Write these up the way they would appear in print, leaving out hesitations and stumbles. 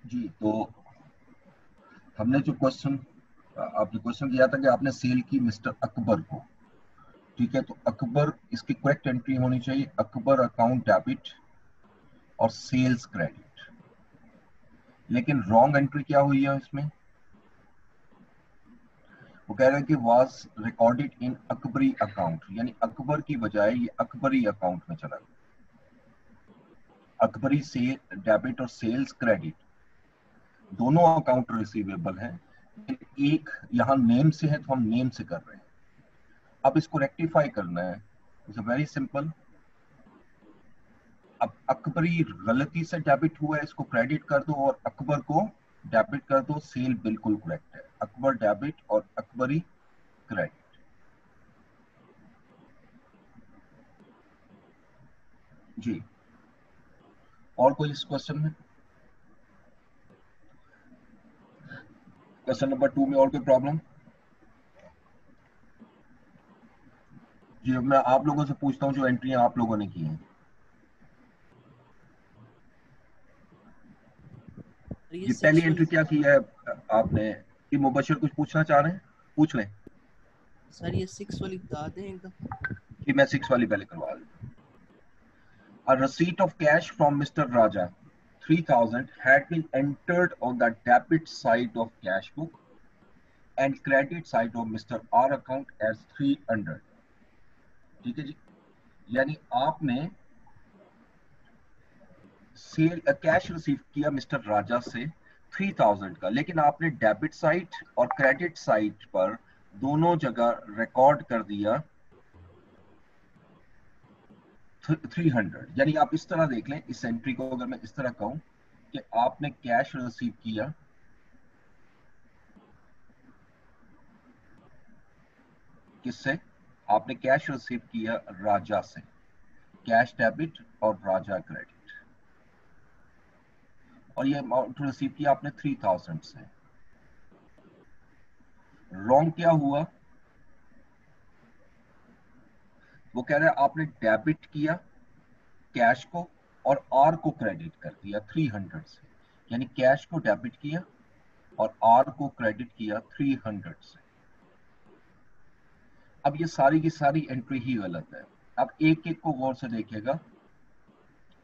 जी, तो हमने जो क्वेश्चन आपने क्वेश्चन किया था कि आपने सेल की मिस्टर अकबर को, ठीक है, तो अकबर, इसकी करेक्ट एंट्री होनी चाहिए अकबर अकाउंट डेबिट और सेल्स क्रेडिट। लेकिन रॉन्ग एंट्री क्या हुई है इसमें? वो कह रहे हैं कि was recorded in Akbari account, यानी अकबर की बजाय ये अकबरी अकाउंट में चला गया। अकबरी सेल डेबिट और सेल्स क्रेडिट दोनों अकाउंट रिसीवेबल हैं, एक यहाँ नेम से है तो हम नेम से कर रहे हैं। अब इसको रेक्टिफाई करना है, इट्स वेरी सिंपल। अब अकबरी गलती से डेबिट हुआ है, इसको क्रेडिट कर दो और अकबर को डेबिट कर दो, सेल बिल्कुल करेक्ट है। अकबर डेबिट और अकबरी क्रेडिट। जी, और कोई इस क्वेश्चन में? क्वेश्चन नंबर 2 में और कोई प्रॉब्लम? जी, अब मैं आप लोगों से पूछता हूँ जो एंट्रियां आप लोगों ने की हैं। ये जी, पहली 6 एंट्री वाली क्या की है आपने? कि मुबशिर कुछ पूछना चाह रहे हैं, पूछ लें। सर, ये 6 वाली बता दें एकदम। कि मैं 6 वाली पहले करवा देता हूँ। A receipt of cash from Mr. Raja, 3000, had been entered on the debit side of cash book and credit side of Mr. R account as 300। ठीक है जी, यानी आपने सेल कैश रिसीव किया मिस्टर राजा से 3000 का, लेकिन आपने डेबिट साइड और क्रेडिट साइड पर दोनों जगह रिकॉर्ड कर दिया 300। यानी आप इस तरह देख लें इस एंट्री को, अगर मैं इस तरह कहूं कि आपने कैश रिसीव किया किससे? आपने कैश रिसीव किया राजा से, कैश डेबिट और राजा क्रेडिट, और ये अमाउंट रिसीव किया आपने 3000 से। रॉन्ग क्या हुआ? वो कह रहे हैं आपने डेबिट किया कैश को और आर को क्रेडिट कर दिया 300 से, यानी कैश को डेबिट किया और आर को क्रेडिट किया 300 से। अब ये सारी की सारी एंट्री ही गलत है। अब एक एक को गौर से देखिएगा।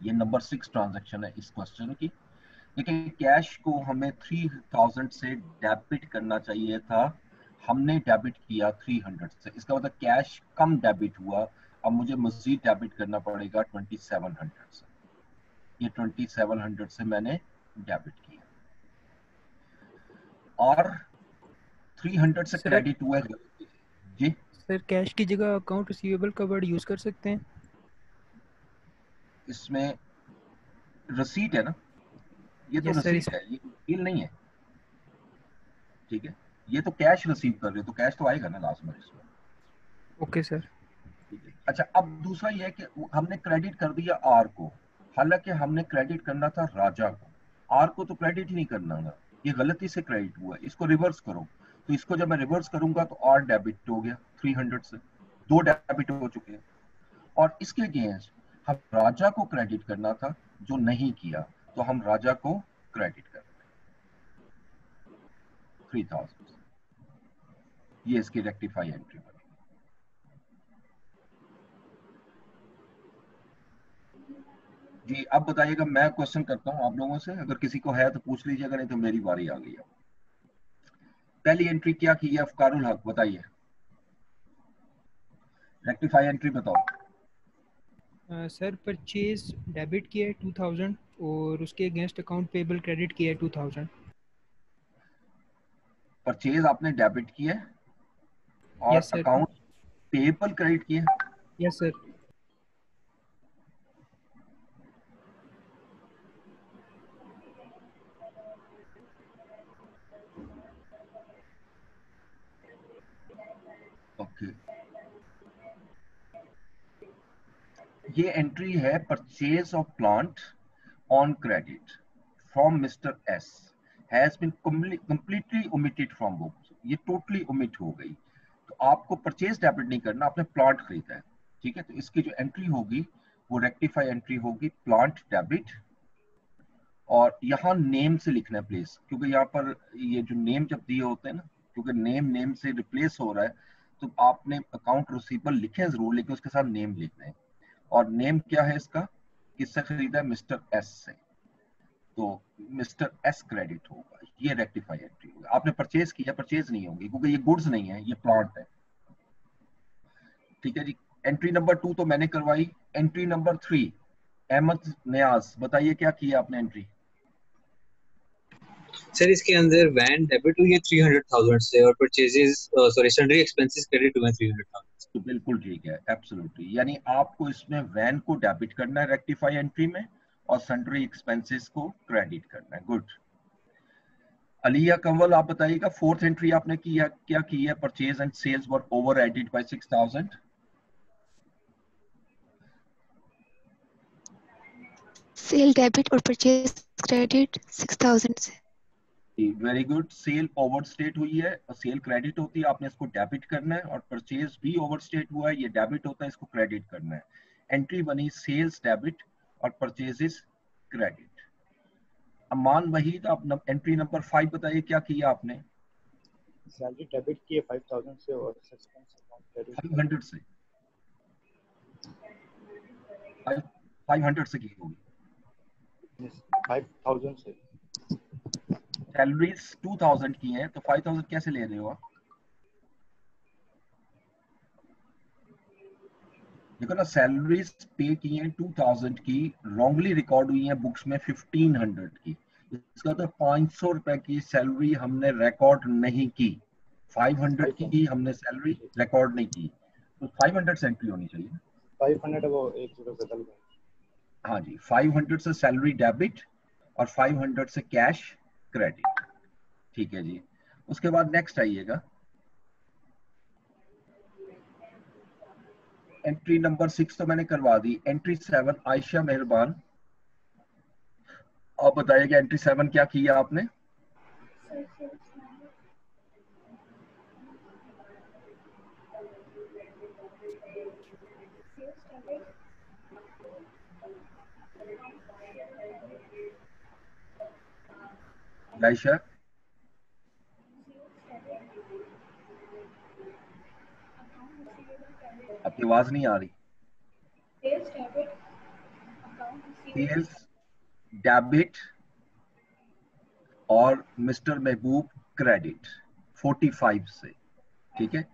ये नंबर 6 ट्रांजैक्शन है इस क्वेश्चन की। देखिए, कैश को हमें 3000 से डेबिट करना चाहिए था, हमने डेबिट किया 300 से, इसका मतलब कैश कम डेबिट हुआ। अब मुझे मजीद डेबिट करना पड़ेगा 2700 से। ये 2700 से मैंने डेबिट किया और 300 से सर क्रेडिट हुआ है गलती से। जी, सर कैश की जगह अकाउंट रिसीवेबल का वर्ड यूज कर सकते हैं? इसमें रसीट है ना, ये तो यस सर। रसीट है, ये बिल नहीं है। ठीक है, ये तो कैश रिसीव कर रहे हो तो कैश तो आएगा ना लास्ट में इसमें। Okay sir. ठीक है, अच्छा, अब दूसरा ये है कि हमने क्रेडिट कर दिया आर को, हालांकि हमने क्रेडिट करना था राजा को, आर को तो क्रेडिट ही नहीं करना था, ये गलती से क्रेडिट हुआ। इसको रिवर्स करो, तो इसको जब मैं रिवर्स करूंगा तो आर डेबिट हो गया 300 से, दो डेबिट हो चुके हैं। और इसके अगेंस्ट हम राजा को क्रेडिट करना था जो नहीं किया, तो हम राजा को क्रेडिट कर रहे हैं 3000। ये इसकी रेक्टिफाई एंट्री बनी। जी, अब बताइएगा, मैं क्वेश्चन करता हूं आप लोगों से, अगर किसी को है तो पूछ लीजिएगा, नहीं तो मेरी बारी आ गई है। पहली एंट्री क्या की है अफकारुल हक, बताइए। रेक्टिफाई एंट्री बताओ। सर परचेज डेबिट किया है 2000 और उसके अगेंस्ट अकाउंट पेबल क्रेडिट किया है 2000। परचेज आपने डेबिट किया और yes sir. Account payable credit किया। Yes sir. ये एंट्री है purchase of plant on credit from mister S has been completely omitted from books, ये टोटली ओमिट हो गई। तो आपको परचेज डेबिट नहीं करना, आपने प्लांट खरीदा है, ठीक है। तो इसकी जो एंट्री होगी वो रेक्टिफाई एंट्री होगी प्लांट डेबिट, और यहाँ नेम से लिखना है प्लीज, क्योंकि यहाँ पर ये जो नेम जब दिए होते हैं ना, क्योंकि नेम से रिप्लेस हो रहा है, तो आपने अकाउंट रिसीवेबल लिखे जरूर, लेकिन उसके साथ नेम लिखना है। और नेम क्या है इसका, किससे खरीदा है, मिस्टर एस से, तो मिस्टर एस क्रेडिट होगा, ये रेक्टिफाई एंट्री होगा। आपने परचेज किया, परचेज नहीं होगी क्योंकि ये गुड्स नहीं है, ये प्लांट है, ठीक है जी। एंट्री नंबर 2 तो मैंने करवाई। एंट्री नंबर 3 अहमद नियाज, बताइए क्या किया आपने एंट्री। सर इसके अंदर वैन डेबिट हुई है 300,000 से और purchases sorry sundry expenses credit हुए 300,000। तो बिल्कुल ठीक है, एब्सोल्युटली, यानी आपको इसमें वैन को डेबिट करना है रेक्टिफाई एंट्री में, और सन्ड्री एक्सपेंसेस को क्रेडिट करना है। गुड। अलिया कंवल, आप बताइएगा फोर्थ एंट्री आपने किया, क्या की है, purchase and sales were over added by 6,000। Sale debit और परचेज क्रेडिट 6,000 से। Very good. सेल ओवरस्टेट हुई है और सेल क्रेडिट होती है, आपने इसको डेबिट करना है, और परचेज भी ओवरस्टेट हुआ है, ये डेबिट होता है, इसको क्रेडिट करना है। एंट्री बनी सेल्स डेबिट और परचेजेस क्रेडिट। अमान वहीद, आप एंट्री नंबर 5 बताइए क्या किया आपने। सैलरी डेबिट की है 5,000 से और एक्सपेंस अकाउंट क्रेडिट 500 से 500 से की होगी। 5,000 से सैलरीज 2,000 की हैं, तो 5,000 कैसे ले रहे हो आप। देखो ना, सैलरीज पे की हैं 2,000 की, रॉन्गली रिकॉर्ड हुई हैं बुक्स में 1,500 की। इसका तो 500 रुपए की सैलरी हमने रिकॉर्ड नहीं की, 500 की हमने सैलरी रिकॉर्ड नहीं की, तो 500 से एंट्री होनी चाहिए। 500 वो एक जगह बदल गए। हाँ जी, 500 से सैलरी डेबिट और 500 से कैश क्रेडिट, ठीक है जी। उसके बाद नेक्स्ट आइएगा, एंट्री नंबर 6 तो मैंने करवा दी। एंट्री 7 आयशा मेहरबान, आप बताइएगा एंट्री 7 क्या किया आपने। आयशा, आपकी आवाज नहीं आ रही। सेल्स डेबिट और मिस्टर महबूब क्रेडिट 45 से, ठीक है।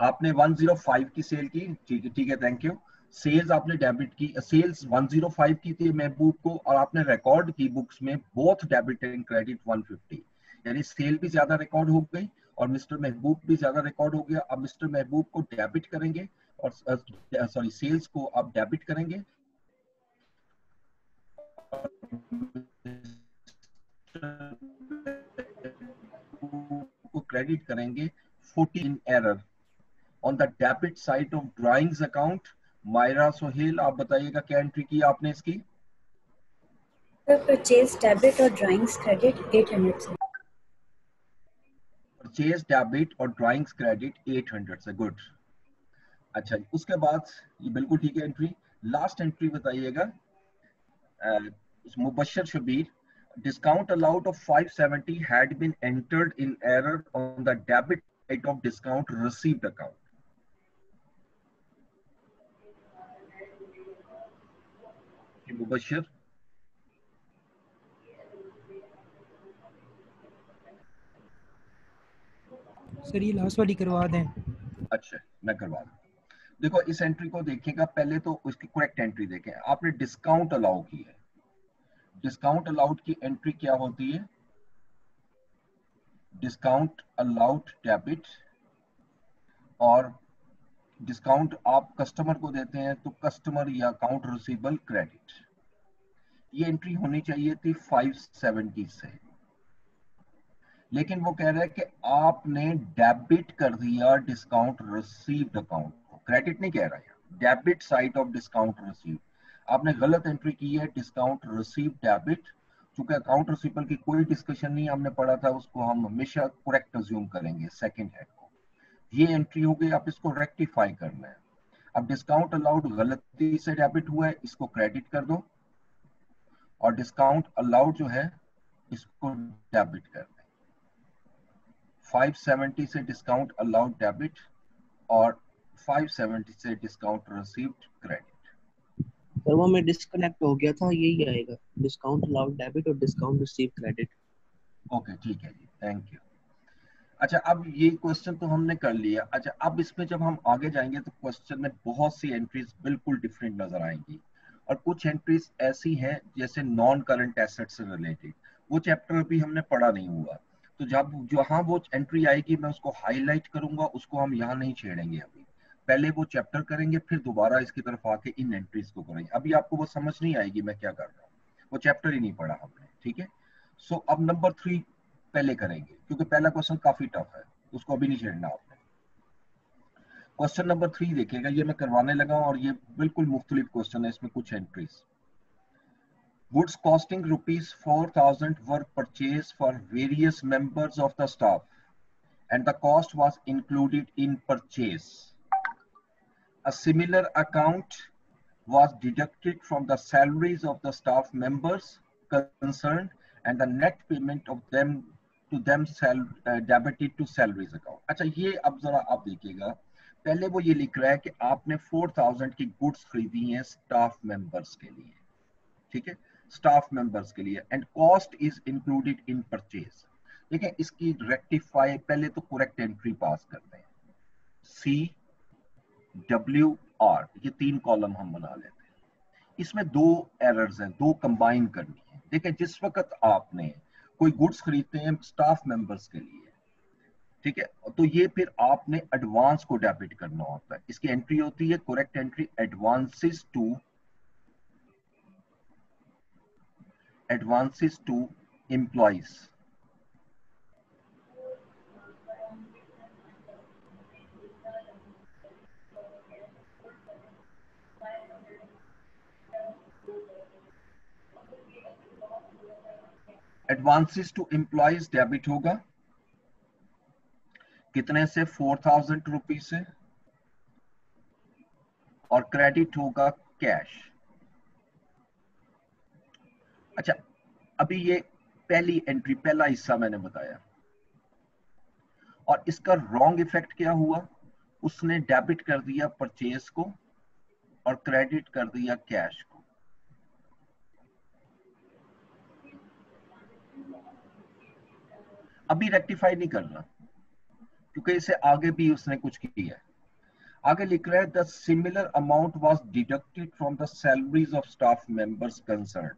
आपने 105 की सेल की, ठीक है, थैंक यू। सेल्स आपने डेबिट की, सेल्स 105 की थी महबूब को, और आपने रिकॉर्ड की बुक्स में बोथ डेबिट एंड क्रेडिट 150, यानी सेल भी ज्यादा रिकॉर्ड हो गई और मिस्टर महबूब भी ज्यादा रिकॉर्ड हो गया। अब मिस्टर महबूब को डेबिट करेंगे और सॉरी सेल्स को आप डेबिट करेंगे, को क्रेडिट करेंगे 14 error on the debit side of drawings account. Myra Sohail, आप बताइएगा क्या एंट्री की आपने इसकी। परचेज डेबिट और ड्राइंग्स क्रेडिट 800 से। परचेज डेबिट और ड्राइंग्स क्रेडिट 800 से, गुड। अच्छा, उसके बाद ये बिल्कुल ठीक है एंट्री। लास्ट एंट्री बताइएगा Mubashir Shabir, discount allowed of 570 had been entered in error on the debit side of discount received account. Mubashir, sir ये लास्ट वाली करवा दें। अच्छा मैं करवा दूं। देखो इस एंट्री को देखिएगा, पहले तो उसकी करेक्ट एंट्री देखें। आपने डिस्काउंट अलाउ की है, डिस्काउंट अलाउड की एंट्री क्या होती है, डिस्काउंट अलाउड डेबिट, और डिस्काउंट आप कस्टमर को देते हैं तो कस्टमर या अकाउंट रिसीवेबल क्रेडिट। ये एंट्री होनी चाहिए थी 570 से, लेकिन वो कह रहा है कि आपने डेबिट कर दिया डिस्काउंट रिसीव्ड अकाउंट को, क्रेडिट नहीं कह रहा है, debit side of discount received. आपने गलत एंट्री की है, डिस्काउंट रिसीव डेबिट। चूंकि अकाउंट रिसीवेबल की कोई डिस्कशन नहीं हमने पढ़ा था, उसको हम हमेशा करेक्ट अज्यूम करेंगे सेकंड हेड को। ये एंट्री हो गई, आप इसको रेक्टिफाई करना है। अब डिस्काउंट अलाउड गलती से डेबिट हुआ है, इसको क्रेडिट कर दो, और डिस्काउंट अलाउड जो है इसको डेबिट कर दें। 570 से डिस्काउंट अलाउड डेबिट और 570 से डिस्काउंट रिसीव्ड क्रेडिट। सर वो मैं डिस्कनेक्ट हो गया था, यही आएगा, डिस्काउंट अलाउड डेबिट और डिस्काउंट रिसीव क्रेडिट। ओके ठीक है जी, थैंक यू। अच्छा, अब ये क्वेश्चन तो हमने कर लिया। अच्छा, अब इसमें जब हम आगे जाएंगे तो क्वेश्चन में बहुत सी एंट्रीज बिल्कुल डिफरेंट नजर आएंगी, और कुछ एंट्रीज ऐसी हैं जैसे नॉन करंट एसेट से रिलेटेड, वो चैप्टर अभी हमने पढ़ा नहीं हुआ, तो जब जहां वो एंट्री आएगी मैं उसको हाईलाइट करूंगा, उसको हम यहाँ नहीं छेड़ेंगे। अभी पहले वो चैप्टर करेंगे, फिर दोबारा इसकी तरफ आके इन एंट्रीज को करेंगे। अभी आपको वो समझ नहीं आएगी मैं क्या कर रहा हूँ, वो चैप्टर ही नहीं पढ़ा हमने, ठीक है। सो अब नंबर 3 पहले करेंगे, क्योंकि पहला क्वेश्चन काफी टफ है, उसको अभी नहीं छेड़ना आपने। क्वेश्चन नंबर 3 देखिएगा, ये मैं करवाने लगा हूं और ये बिल्कुल मुख्तलिफ क्वेश्चन है, इसमें कुछ entries. Goods costing ₹4,000 were purchase for various members of the staff and the cost was included in purchase. A similar account was deducted from the salaries of the staff members concerned and the net payment of them to them debited to salaries account। अच्छा, ये अब जरा आप देखिएगा, पहले वो ये लिख रहा है कि आपने 4,000 की गुड्स खरीदी हैं स्टाफ मेंबर्स के लिए, ठीक है, स्टाफ मेंबर्स के लिए, and cost is included in purchase. देखिए, इसकी रेक्टिफाई पहले तो करेक्ट एंट्री पास करते हैं, CWR, ये 3 कॉलम हम बना लेते हैं। इसमें 2 एरर्स हैं, 2 कंबाइन करनी है। देखिए, जिस वक्त आपने कोई गुड्स खरीदते हैं स्टाफ मेंबर्स के लिए, ठीक है, तो ये फिर आपने एडवांस को डेबिट करना होता है। इसकी एंट्री होती है correct entry, advances to employees. Advances to employees debit होगा कितने से, 4,000 रुपीज से, और क्रेडिट होगा कैश। अच्छा, अभी ये पहली एंट्री, पहला हिस्सा मैंने बताया, और इसका रॉन्ग इफेक्ट क्या हुआ, उसने डेबिट कर दिया परचेज को और क्रेडिट कर दिया कैश को। अभी रेक्टिफाई नहीं करना, क्योंकि इसे आगे भी उसने कुछ किया है। आगे लिख रहा है the similar amount was deducted from the salaries of staff members concerned.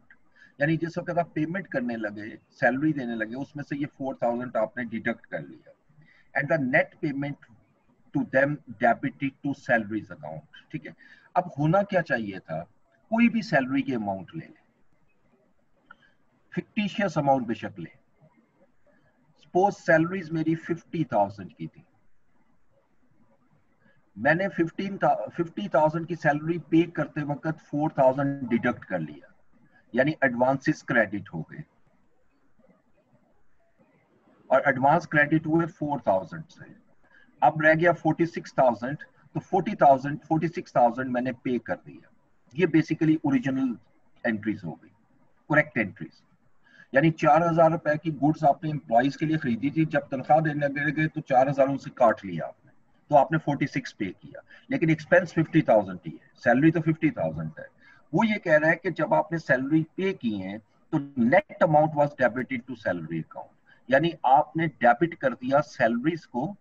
यानी जिस वक्त आप पेमेंट करने लगे, सैलरी देने लगे, उसमें से ये 4,000 आपने डिडक्ट कर लिया, and the net payment to them debited to salaries account, ठीक है। अब होना क्या चाहिए था, कोई भी सैलरी के अमाउंट ले ले, फिक्टिशियस अमाउंट बेशक ले। सपोज सैलरीज मेरी 50,000 की थी, मैंने 50,000 की सैलरी पे करते वक्त 4,000 डिडक्ट कर लिया, यानी एडवांसेस क्रेडिट हो गए, और एडवांस क्रेडिट हुए 4,000 से। अब रह गया 46,000, तो 46,000 मैंने पे कर दिया। ये बेसिकली ओरिजिनल एंट्रीज हो गई, करेक्ट एंट्रीज। यानी 4,000 रुपए की गुड्स आपने एम्प्लॉइज के लिए खरीदी थी, जब तनख्वाह देने लगे तो 4,000 उनसे काट लिया आपने, तो आपने 46 पे किया, लेकिन एक्सपेंस 50,000 ही है, सैलरी तो 50,000 है। वो ये कह रहा है कि जब आपने सैलरी पे की है तो net amount was debited to salary account, यानी आपने डेबिट कर दिया सैलरीज को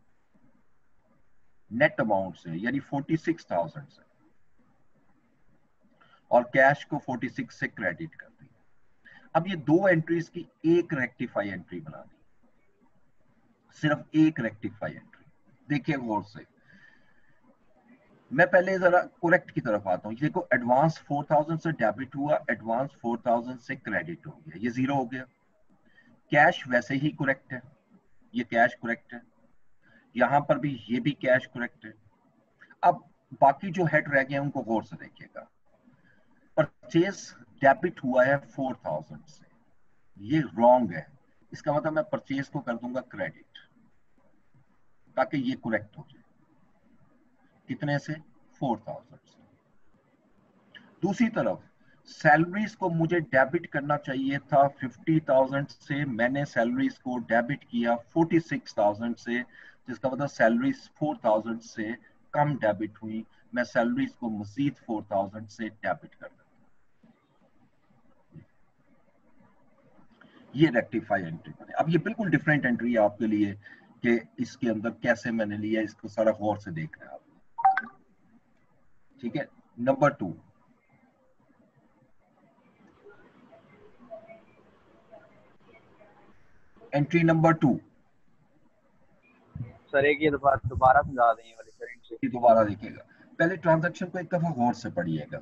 नेट अमाउंट से, यानी 46,000 से, और कैश को 46 से क्रेडिट कर दिया। अब ये 2 एंट्रीज की एक रेक्टिफाई एंट्री बना दी, सिर्फ एक रेक्टिफाई एंट्री। देखिए गौर से, मैं पहले जरा करेक्ट की तरफ आता हूँ। देखो, एडवांस 4,000 से डेबिट हुआ, एडवांस 4,000 से क्रेडिट हो गया, ये 0 हो गया। कैश वैसे ही करेक्ट है, ये कैश करेक्ट है, यहां पर भी ये भी कैश करेक्ट है। अब बाकी जो हेड रह गए उनको गौर से देखिएगा। परचेज डेबिट हुआ है 4000 से, ये रॉन्ग है। इसका मतलब मैं परचेज को कर दूंगा क्रेडिट ताकि ये करेक्ट हो जाए। कितने से? 4000 से। दूसरी तरफ सैलरीज को मुझे डेबिट करना चाहिए था 50,000 से, मैंने सैलरीज को डेबिट किया 46,000 से, जिसका मतलब सैलरीज 4,000 से कम डेबिट हुई। मैं सैलरीज को मजीद 4,000 से डेबिट कर दूं। ये रेक्टिफाई एंट्री बने। अब ये बिल्कुल डिफरेंट एंट्री है आपके लिए कि इसके अंदर कैसे मैंने लिया, इसको सारा गौर से देखना है आप। ठीक है, नंबर 2, एंट्री नंबर 2। सर एक ये दोबारा समझा दें ये वाली सर एंट्री। दोबारा देखिएगा, पहले ट्रांजैक्शन को एक दफा गौर से पढ़िएगा।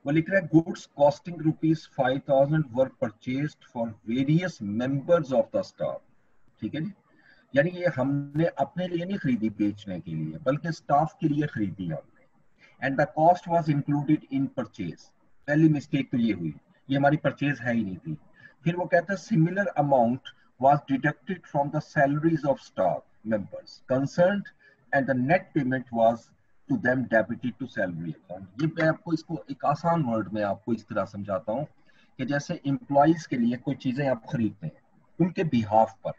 वो लिख रहा है goods costing ₹5,000 were purchased for various members of the staff. ठीक है जी, यानी ये हमने अपने लिए नहीं खरीदी बेचने के लिए, बल्कि स्टाफ के लिए खरीदी हमने। And the cost was included in purchase. पहली मिस्टेक तो ये हुई, ये हमारी परचेज है ही नहीं थी। फिर वो कहता है similar amount was deducted from the salaries of staff members concerned and the net payment was to them debited to salary account। ये मैं आपको इसको एक आसान वर्ड में आपको इस तरह समझाता हूँ कि जैसे एम्प्लॉइज के लिए कोई चीजें आप खरीदते हैं उनके बिहाफ पर,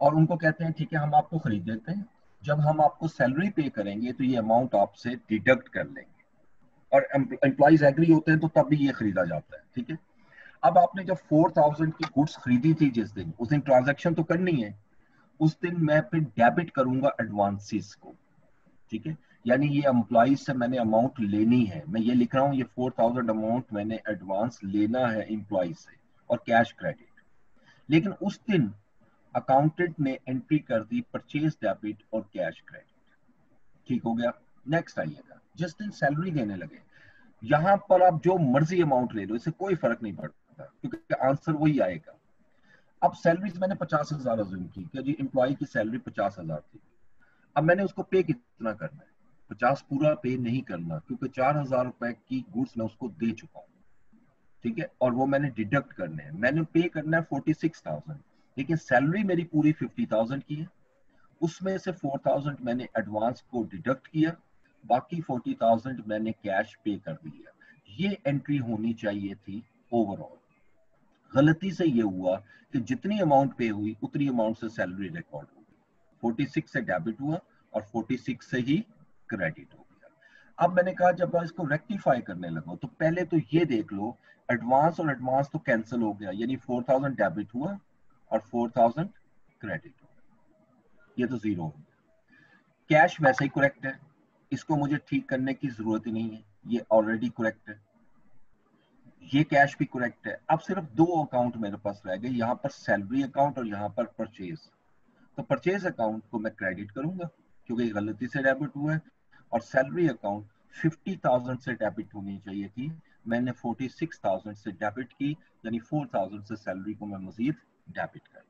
और उनको कहते हैं ठीक है हम आपको खरीद देते हैं, जब हम आपको सैलरी पे करेंगे तो ये अमाउंट आपसे डिडक्ट कर लेंगे, और एम्प्लॉइज एग्री होते हैं तो तब भी ये खरीदा जाता है। ठीक है, अब आपने जब 4,000 की गुड्स खरीदी थी जिस दिन, उस दिन ट्रांजैक्शन तो करनी है, उस दिन मैं फिर डेबिट करूंगा एडवांसेस को। ठीक है, यानी ये एम्प्लॉइज से मैंने अमाउंट लेनी है, मैं ये लिख रहा हूँ ये 4,000 अमाउंट मैंने एडवांस लेना है एम्प्लॉइज से और कैश क्रेडिट। लेकिन उस दिन अकाउंटेंट ने एंट्री कर दी परचेज डेबिट और कैश क्रेडिट। ठीक हो गया। नेक्स्ट आइएगा, जिस दिन सैलरी देने लगे, यहां पर आप जो मर्जी अमाउंट ले लो, इससे कोई फर्क नहीं पड़ता क्योंकि आंसर वही आएगा। अब सैलरीज मैंने 50,000 अज्यूम की कि जी एम्प्लॉय की सैलरी 50,000 थी। अब मैंने उसको पे कितना करना है? 50 पूरा पे नहीं करना, क्योंकि 4,000 रुपए की गुड्स मैं उसको दे चुका हूँ। ठीक है, और वो मैंने डिडक्ट करने हैं। मैंने पे करना है 46,000, लेकिन सैलरी मेरी पूरी 50,000 की है, उसमें से 4,000 मैंने एडवांस को डिडक्ट किया, बाकी 40,000 मैंने कैश पे कर दिया। ये एंट्री होनी चाहिए थी ओवरऑल। गलती से ये हुआ कि जितनी अमाउंट पे हुई उतनी अमाउंट से सैलरी रिकॉर्ड हो गई, 46 से डेबिट हुआ और 46 से ही क्रेडिट हो गया। अब मैंने कहा जब इसको रेक्टिफाई करने लगा तो पहले तो ये देख लो एडवांस और एडवांस तो कैंसिल हो गया, यानी 4,000 डेबिट हुआ और 4,000 क्रेडिट हुआ, ये तो जीरो हो गया। कैश वैसे ही करेक्ट है, इसको मुझे ठीक करने की जरूरत ही नहीं है, ये ऑलरेडी करेक्ट है। ये कैश भी करेक्ट है। अब सिर्फ दो अकाउंट मेरे पास रह गए, यहाँ पर सैलरी अकाउंट और यहाँ पर परचेज। तो परचेज अकाउंट को मैं क्रेडिट करूंगा क्योंकि गलती से डेबिट हुआ है, और सैलरी अकाउंट 50,000 से डेबिट होनी चाहिए थी, मैंने 46,000 से डेबिट की, यानी 4,000 से सैलरी को मैं मजीद डेबिट कर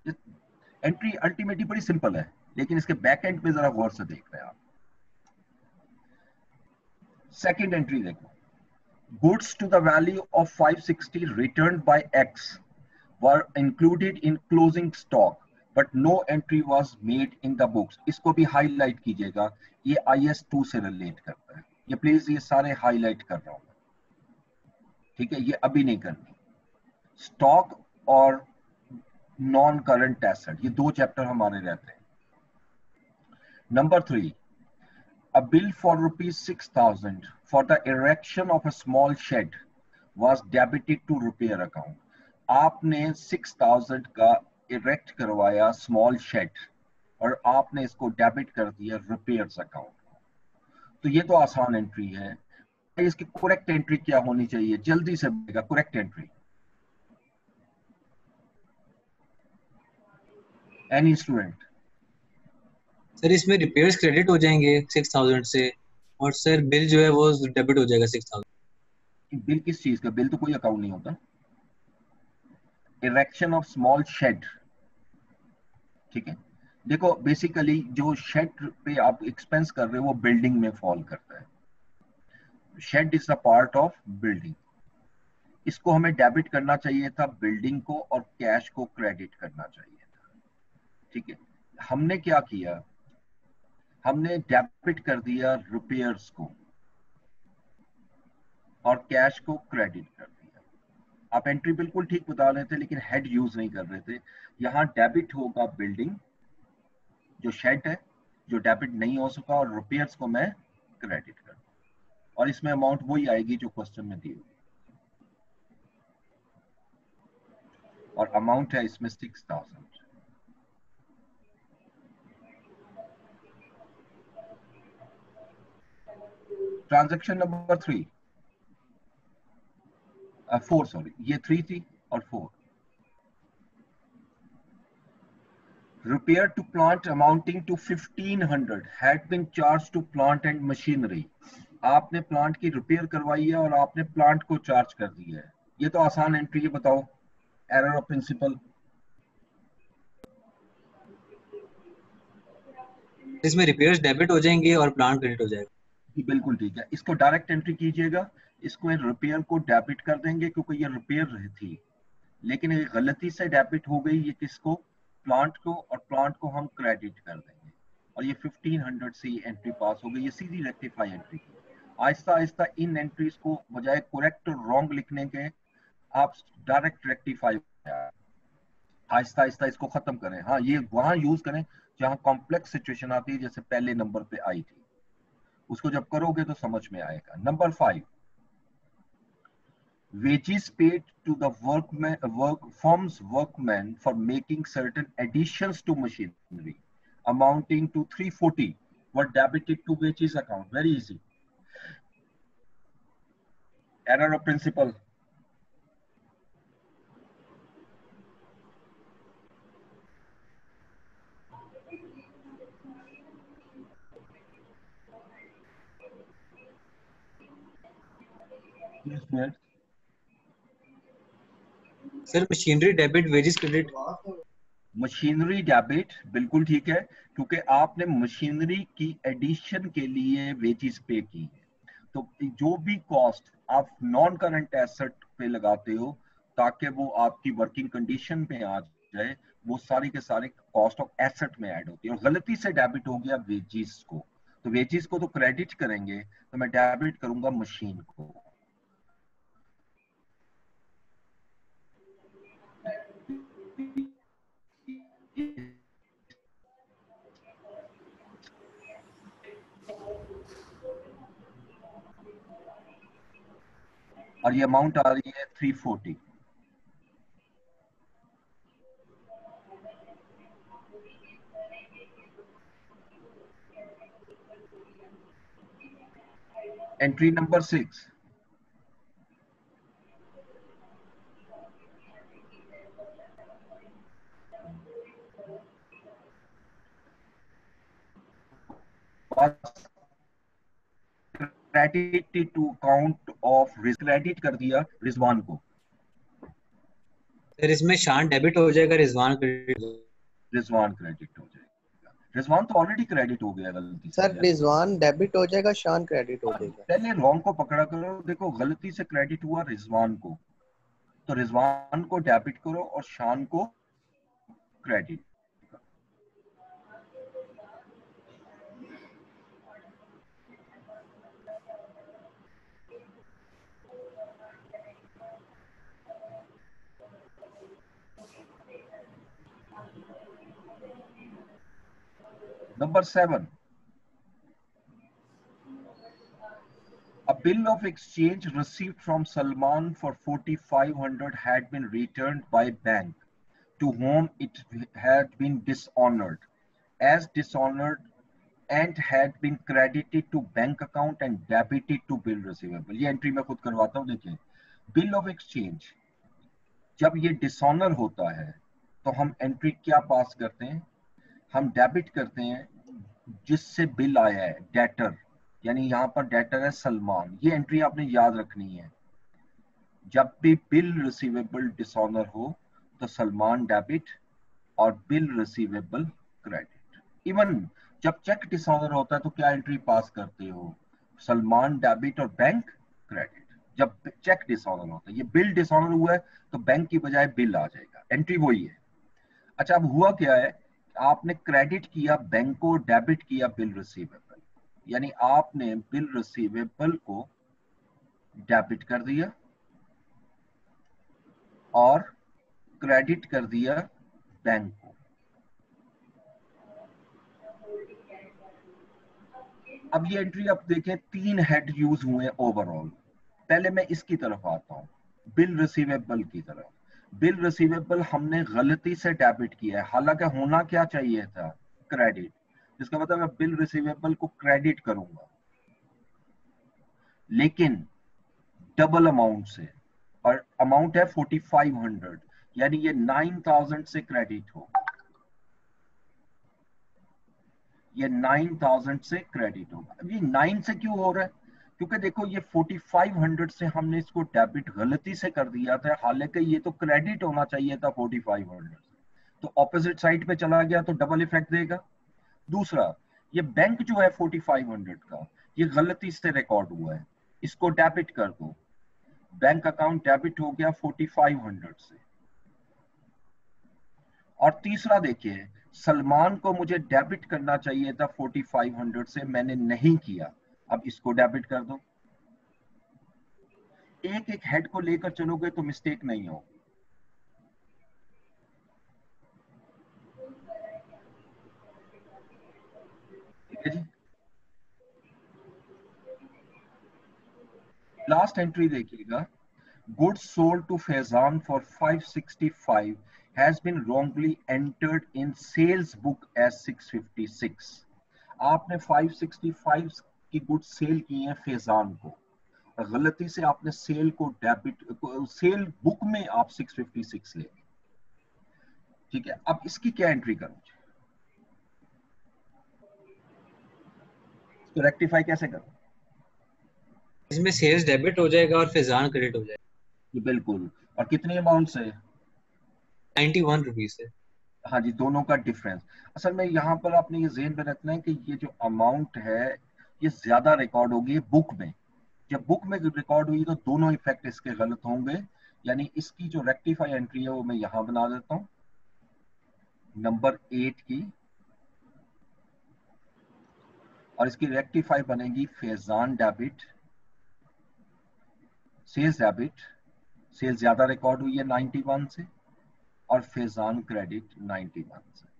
दी। एंट्री अल्टीमेटली बड़ी सिंपल है, लेकिन इसके बैक एंड पे जरा गौर से देख रहे हैं आप। सेकंड एंट्री देखो, goods to the value of 560 returned by X were included in closing stock but no entry was made in the books। इसको भी हाईलाइट कीजिएगा, ये IS2 से रिलेट करता है, ये प्लीज ये सारे हाईलाइट कर रहा हूं। ठीक है, ये अभी नहीं करनी। स्टॉक और नॉन करंट एसेट, ये दो चैप्टर हमारे रहते हैं। Number 3, a bill for ₹6,000 for the erection of a small shed was debited to repair account। आपने 6,000 का इरेक्ट करवाया स्मॉल शेड और आपने इसको डेबिट कर दिया रिपेयर्स अकाउंट। तो ये तो आसान एंट्री है। इसकी करेक्ट एंट्री क्या होनी चाहिए? जल्दी से बोलेगा correct entry. Any student? Sir इसमें रिपेयर्स क्रेडिट हो जाएंगे 6,000 से, और सर बिल जो है वो डेबिट हो जाएगा 6,000। बिल किस चीज का? बिल तो कोई अकाउंट नहीं होता। इरेक्शन ऑफ स्मॉल शेड, ठीक है। देखो बेसिकली जो शेड पे आप एक्सपेंस कर रहे हो वो बिल्डिंग में फॉल करता है। Shed is a part of building, इसको हमें डेबिट करना चाहिए था बिल्डिंग को और कैश को क्रेडिट करना चाहिए था। ठीक है, हमने क्या किया, हमने डेबिट कर दिया रिपेयर्स को और कैश को क्रेडिट कर दिया। आप एंट्री बिल्कुल ठीक बता रहे थे लेकिन हेड यूज नहीं कर रहे थे। यहाँ डेबिट होगा बिल्डिंग जो शेड है जो डेबिट नहीं हो सका, और रिपेयर्स को मैं क्रेडिट कर दूं और इसमें अमाउंट वही आएगी जो क्वेश्चन में दी हुई, और अमाउंट है इसमें 6000। ट्रांजैक्शन नंबर 4 सॉरी, ये 3 थी और 4। Repair to plant amounting to 1500 had been charged to plant and machinery। आपने प्लांट की रिपेयर करवाई है और आपने प्लांट को चार्ज कर दिया है। ये तो आसान एंट्री है, बताओ एरर ऑफ प्रिंसिपल। इसमें रिपेयर्स डेबिट हो जाएंगे और प्लांट क्रेडिट हो जाएगा। बिल्कुल ठीक है, इसको डायरेक्ट एंट्री कीजिएगा, इसको रिपेयर को डेबिट कर देंगे क्योंकि ये रिपेयर थी, लेकिन ये गलती से डेबिट हो गई, ये किसको, प्लांट को, और प्लांट को हम क्रेडिट कर देंगे और ये 1500 से ये एंट्री पास हो गई। ये सीधी रेक्टिफाई एंट्री की। आहिस्ता आहिस्ता इन एंट्रीज को बजाय करेक्ट और रॉन्ग लिखने के आप डायरेक्ट रेक्टिफाई, आहिस्ता आहिस्ता इसको खत्म करें। हाँ, ये वहां यूज करें जहां कॉम्प्लेक्स सिचुएशन आती है, जैसे पहले नंबर पे आई थी, उसको जब करोगे तो समझ में आएगा। Number 5, wages paid to the firm's workmen for making certain additions to machinery amounting to 340 were debited to wages account. Very easy. Error of principle. Yes, sir machinery debit wages credit. Machinery debit बिल्कुल ठीक है, क्योंकि आपने machinery की addition के लिए wages पे की है। तो जो भी कॉस्ट आप नॉन करंट एसेट पे लगाते हो ताकि वो आपकी वर्किंग कंडीशन पे आ जाए, वो सारी के सारे कॉस्ट ऑफ एसेट में ऐड होती है। और गलती से डेबिट हो गया वेजेस को, तो वेजेस को तो क्रेडिट करेंगे, तो मैं डेबिट करूंगा मशीन को। और ये अमाउंट आ रही है 340। Entry number 6, credit to account of risk, credit कर दिया रिजवान को। सर इसमें शान डेबिट हो जाएगा, रिजवान क्रेडिट क्रेडिट हो जाएगा। रिजवान तो ऑलरेडी क्रेडिट हो गया गलती से। सर रिजवान डेबिट हो जाएगा, शान क्रेडिट हो जाएगा। पहले रॉन्ग को पकड़ा करो। देखो गलती से क्रेडिट हुआ रिजवान को, तो रिजवान को डेबिट करो और शान को credit. Number 7, a bill of exchange received from Salman for 4500 had been returned by bank to whom it had been dishonored as dishonored and had been credited to bank account and debited to bill receivable। ये entry मैं खुद करवाता हूँ। देखिए bill of exchange जब ये dishonour होता है तो हम एंट्री क्या पास करते हैं, हम डेबिट करते हैं जिससे बिल आया है, डेटर, यानी यहाँ पर डेटर है सलमान। ये एंट्री आपने याद रखनी है। जब भी बिल रिसीवेबल डिसऑनर हो तो सलमान डेबिट और बिल रिसीवेबल क्रेडिट। इवन जब चेक डिसऑनर होता है तो क्या एंट्री पास करते हो, सलमान डेबिट और बैंक क्रेडिट। जब चेक डिसऑनर होता है, ये बिल डिसऑनर हुआ है तो बैंक की बजाय बिल आ जाएगा, एंट्री वही है। अच्छा, अब हुआ क्या है, आपने क्रेडिट किया बैंक को, डेबिट किया बिल रिसीवेबल, यानी आपने बिल रिसीवेबल को डेबिट कर दिया और क्रेडिट कर दिया बैंक को। अब ये एंट्री आप देखें, 3 हेड यूज हुए ओवरऑल। पहले मैं इसकी तरफ आता हूं, बिल रिसीवेबल की तरफ। बिल रिसीवेबल हमने गलती से डेबिट किया है, हालांकि होना क्या चाहिए था, क्रेडिट, जिसका मतलब मैं बिल रिसीवेबल को क्रेडिट करूंगा लेकिन डबल अमाउंट से, और अमाउंट है 4500, यानी ये 9000 से क्रेडिट होगा, ये 9000 से क्रेडिट होगा। अब ये 9 से क्यों हो रहा है, क्योंकि देखो ये 4500 से हमने इसको डेबिट गलती से कर दिया था, हालांकि ये तो क्रेडिट होना चाहिए था 4500 से, तो ऑपोजिट साइड पे चला गया तो डबल इफेक्ट देगा। दूसरा, ये बैंक जो है 4500 का, ये गलती से रिकॉर्ड हुआ है, इसको डेबिट कर दो, बैंक अकाउंट डेबिट हो गया 4500 से। और तीसरा देखिए, सलमान को मुझे डेबिट करना चाहिए था 4500 से, मैंने नहीं किया, अब इसको डेबिट कर दो। एक एक हेड को लेकर चलोगे तो मिस्टेक नहीं होगी। ठीक है जी। लास्ट एंट्री देखिएगा, goods sold to Faizan for 565 has been wrongly entered in sales book as 656। आपने 565 की गुड्स सेल की हैं फैजान को, और गलती से आपने सेल को डेबिट, सेल बुक में आप 656 ले गए। ठीक है, अब इसकी क्या एंट्री करूं, इसको रेक्टिफाई कैसे करूं? इसमें सेल्स डेबिट हो जाएगा और फैजान क्रेडिट हो जाएगा। बिल्कुल, और कितने अमाउंट से? 91 रुपीज से। हाँ जी, दोनों का डिफरेंस। असल में यहाँ पर आपने ये ज़हन में रखना है कि ये जो अमाउंट है ये ज्यादा रिकॉर्ड होगी बुक में। जब बुक में रिकॉर्ड हुई तो दोनों इफेक्ट इसके गलत होंगे, यानी इसकी जो रेक्टिफाई एंट्री है वो मैं यहाँ बना देता हूँ, नंबर 8 की, और इसकी रेक्टिफाई बनेगी Faizan debit, sales debit, sales ज्यादा रिकॉर्ड हुई है 91 से, और फैजान क्रेडिट 91 से।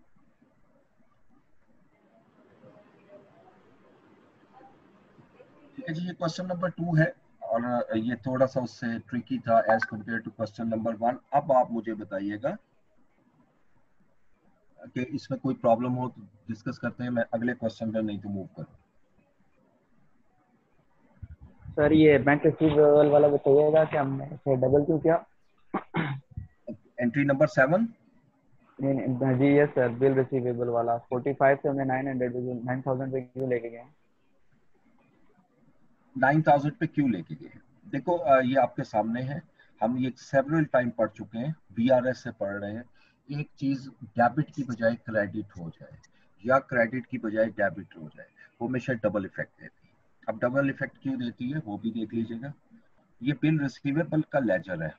ठीक है जी, ये क्वेश्चन नंबर 2 है, और ये थोड़ा सा उससे ट्रिकी था as compare to question number 1। अब आप मुझे बताइएगा कि इसमें कोई प्रॉब्लम हो तो डिस्कस करते हैं, मैं अगले क्वेश्चन पर नहीं तो मूव करूं। सर ये बैंक रिसीवेबल वाला बताइएगा कि हमने इसे डबल क्यों किया? Entry number 7। जी यस सर, बिल रिसीवेबल वाला 45 से हमने 9000 पे क्यों लेके गए? 9000 पे क्यों लेके गए? देखो ये आपके सामने है, हम ये सेवरल टाइम पढ़ चुके हैं, बीआरएस से पढ़ रहे हैं। एक चीज डेबिट की बजाय क्रेडिट हो जाए या क्रेडिट की बजाय डेबिट हो जाए, वो हमेशा डबल इफेक्ट देती है। अब डबल इफेक्ट क्यों देती है वो भी देख लीजिएगा। ये बिल रिसीवेबल का लेजर है,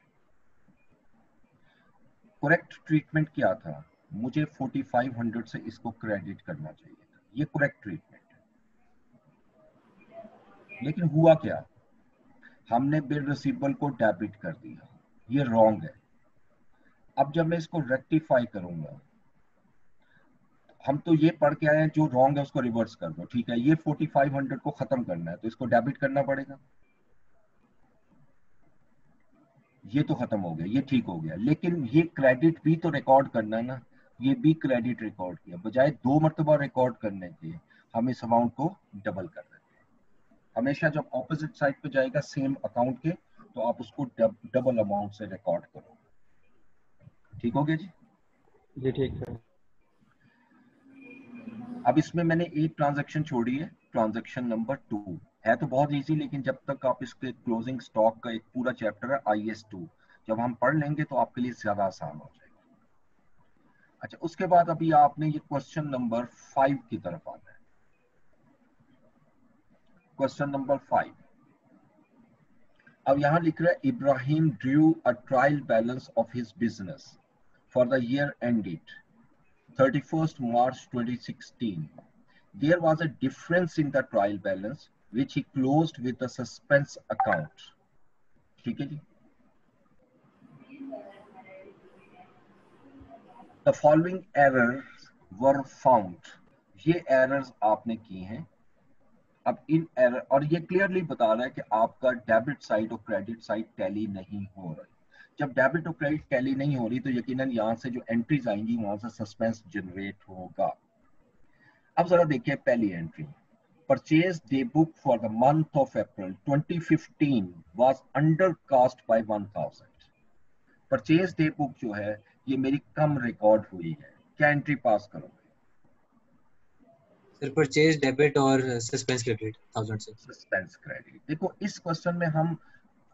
करेक्ट ट्रीटमेंट क्या था, मुझे 4500 से इसको क्रेडिट करना चाहिए था, ये करेक्ट ट्रीटमेंट है। लेकिन हुआ क्या, हमने बिल रिसीवेबल को डेबिट कर दिया, ये रॉन्ग है। अब जब मैं इसको रेक्टिफाई करूंगा, हम तो ये पढ़ के आए हैं जो रॉन्ग है उसको रिवर्स कर दो, ठीक है, ये 4500 को खत्म करना है तो इसको डेबिट करना पड़ेगा, ये तो खत्म हो गया, ये ठीक हो गया। लेकिन ये क्रेडिट भी तो रिकॉर्ड करना है ना, ये भी क्रेडिट रिकॉर्ड किया, बजाय 2 मरतबा रिकॉर्ड करने के हम इस अमाउंट को डबल कर देते हैं। हमेशा जब ऑपोजिट साइड पे जाएगा सेम अकाउंट के तो आप उसको डबल अमाउंट से रिकॉर्ड करो। ठीक हो गया जी? जी ठीक सर। अब इसमें मैंने एक ट्रांजैक्शन छोड़ी है, ट्रांजैक्शन नंबर 2 है तो बहुत इजी, लेकिन जब तक आप इसके क्लोजिंग स्टॉक का एक पूरा चैप्टर है IS2, जब हम पढ़ लेंगे तो आपके लिए ज्यादा आसान हो जाएगा। अच्छा, उसके बाद अभी आपने ये क्वेश्चन नंबर 5 की तरफ आना है। Question number 5। अब यहाँ लिख रहा है Ibrahim drew a trial balance of his business for the year ended 31st March 2016. There was a difference in the trial balance which he closed with the suspense account. ठीक है जी। The following errors were found. ये errors आपने की हैं। अब इन error, और ये clearly बता रहा है कि आपका डेबिट साइड और क्रेडिट साइड टैली नहीं हो रही। जब डेबिट और क्रेडिट टैली नहीं हो रही तो यकीनन यहाँ से जो एंट्रीज आएंगी वहां से सस्पेंस जनरेट होगा। अब जरा देखिए पहली entry, purchase day book for the month of April 2015 was undercast by 1000। Purchase day book जो है ये मेरी कम रिकॉर्ड हुई है, क्या एंट्री पास करोगे? सर परचेज डेबिट और सस्पेंस क्रेडिट 1000 से। सस्पेंस क्रेडिट, देखो इस क्वेश्चन में हम